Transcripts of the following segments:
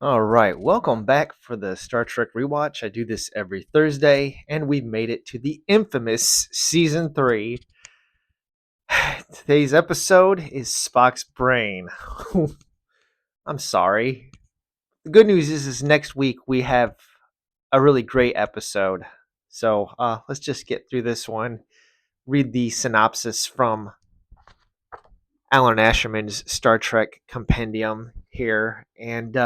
All right, welcome back for the Star Trek Rewatch. I do this every Thursday, and we've made it to the infamous season 3. Today's episode is Spock's brain. I'm sorry. The good news is next week we have a really great episode. So let's just get through this one. Read the synopsis from Alan Asherman's Star Trek compendium here and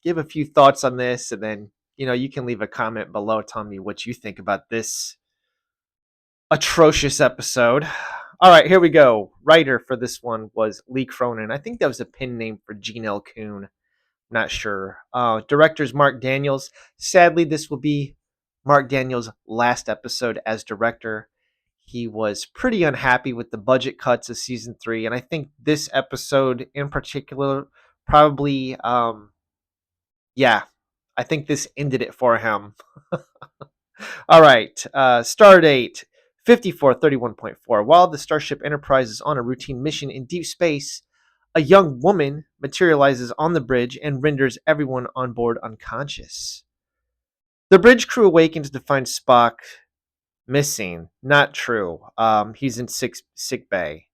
give a few thoughts on this, and then you can leave a comment below telling me what you think about this atrocious episode. All right, here we go. Writer for this one was Lee Cronin. I think that was a pen name for Gene L. Kuhn. Not sure. Director's Mark Daniels. Sadly, this will be Mark Daniels' last episode as director. He was pretty unhappy with the budget cuts of season 3, and I think this episode in particular probably, yeah, I think this ended it for him. All right, star date 5431.4. While the Starship Enterprise is on a routine mission in deep space, a young woman materializes on the bridge and renders everyone on board unconscious. The bridge crew awakens to find Spock missing. Not true. He's in sick bay.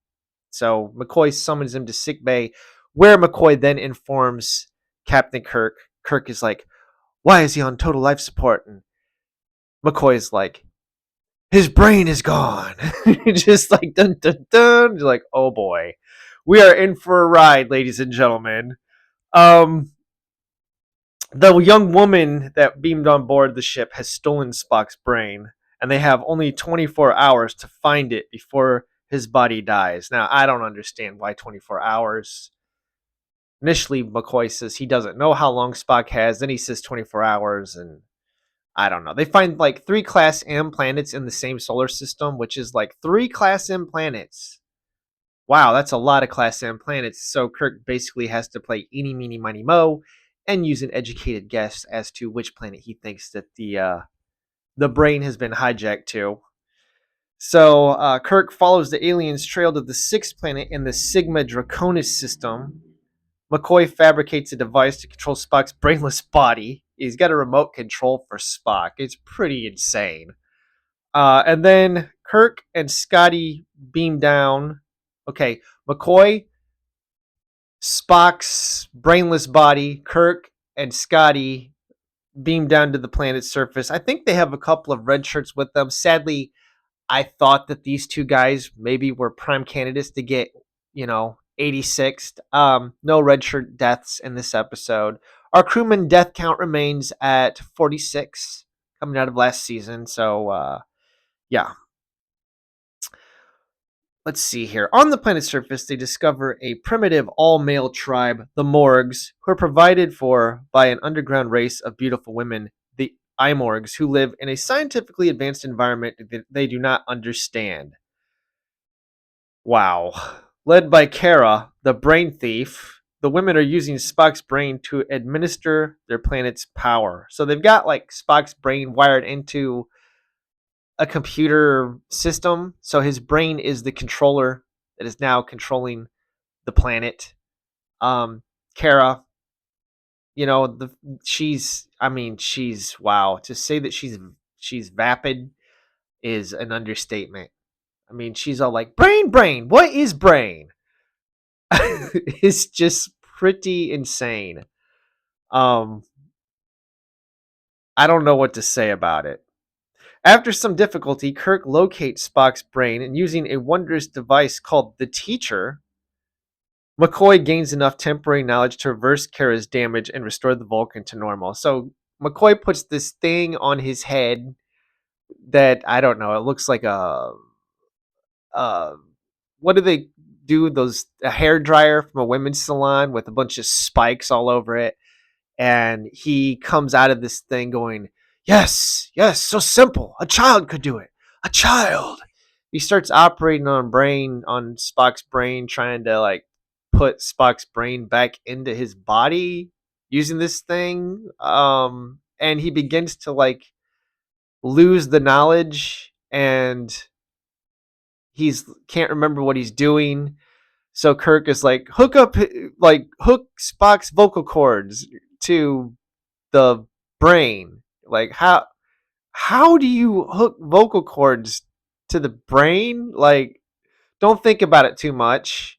So McCoy summons him to sick bay, where McCoy then informs Captain Kirk. Kirk is like, "Why is he on total life support?" And McCoy is like, "His brain is gone." Just like dun dun dun. You're like, oh boy, we are in for a ride, ladies and gentlemen. Um, the young woman that beamed on board the ship has stolen Spock's brain, and they have only 24 hours to find it before his body dies. Now, I don't understand why 24 hours. Initially, McCoy says he doesn't know how long Spock has. Then he says 24 hours, and I don't know. They find like 3 Class M planets in the same solar system, which is like 3 Class M planets. Wow, that's a lot of Class M planets. So Kirk basically has to play eeny, meeny, miny, mo, and use an educated guess as to which planet he thinks that the brain has been hijacked to. So Kirk follows the aliens' trail to the 6th planet in the Sigma Draconis system. McCoy fabricates a device to control Spock's brainless body. He's got a remote control for Spock. It's pretty insane. And then Kirk and Scotty beam down. Okay, McCoy, Spock's brainless body, Kirk and Scotty beam down to the planet's surface. I think they have a couple of red shirts with them. Sadly, I thought that these two guys maybe were prime candidates to get, 86th. No red shirt deaths in this episode. Our crewman death count remains at 46, coming out of last season. So, yeah. Let's see here. On the planet's surface, they discover a primitive all-male tribe, the Morgs, who are provided for by an underground race of beautiful women, the Imorgs, who live in a scientifically advanced environment that they do not understand. Wow. Led by Kara, the brain thief, the women are using Spock's brain to administer their planet's power. So they've got like Spock's brain wired into a computer system. So his brain is the controller that is now controlling the planet. Kara, she's wow. To say that she's vapid is an understatement. I mean, she's all like, brain, what is brain? It's just pretty insane. Um, I don't know what to say about it. After some difficulty, Kirk locates Spock's brain, and using a wondrous device called the Teacher, McCoy gains enough temporary knowledge to reverse Kara's damage and restore the Vulcan to normal. So McCoy puts this thing on his head that, I don't know, it looks like uh what do they do? A hair dryer from a women's salon with a bunch of spikes all over it. And he comes out of this thing going, yes, so simple. A child could do it. A child. He starts operating on Spock's brain, trying to like put Spock's brain back into his body using this thing. And he begins to like lose the knowledge, and he's can't remember what he's doing. So Kirk is like, hook Spock's vocal cords to the brain. Like how do you hook vocal cords to the brain? Like, don't think about it too much,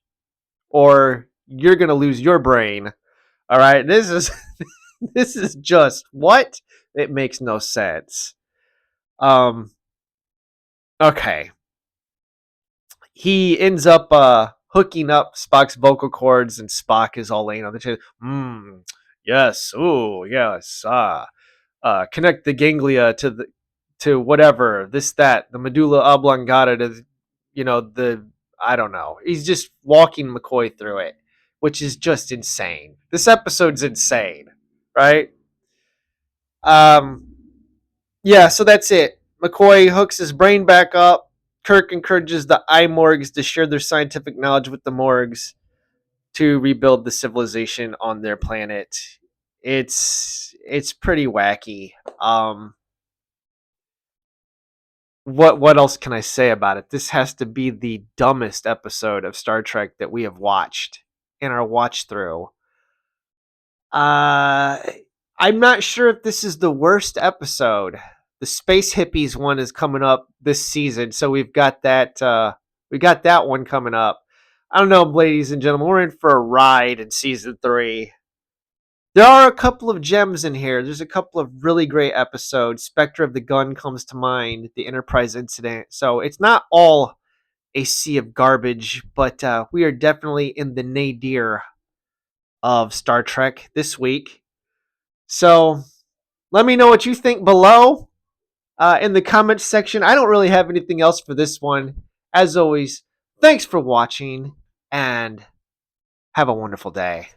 or you're gonna lose your brain. All right, this is this is just what? It makes no sense. Um, okay, he ends up hooking up Spock's vocal cords, and Spock is all laying on the chair. Yes, oh yes, connect the ganglia to whatever, this, that, the medulla oblongata to, the, I don't know. He's just walking McCoy through it, which is just insane. This episode's insane, right? Um, yeah, so that's it. McCoy hooks his brain back up. Kirk encourages the iMorgs to share their scientific knowledge with the Morgs to rebuild the civilization on their planet. It's pretty wacky. What else can I say about it? This has to be the dumbest episode of Star Trek that we have watched in our watch through. Uh, I'm not sure if this is the worst episode. The Space Hippies one is coming up this season, so we've got that. We got that one coming up. I don't know, ladies and gentlemen. We're in for a ride in season 3. There are a couple of gems in here. There's a couple of really great episodes. Spectre of the Gun comes to mind, the Enterprise incident. So it's not all a sea of garbage, but we are definitely in the nadir of Star Trek this week. So let me know what you think below in the comments section. I don't really have anything else for this one. As always, thanks for watching and have a wonderful day.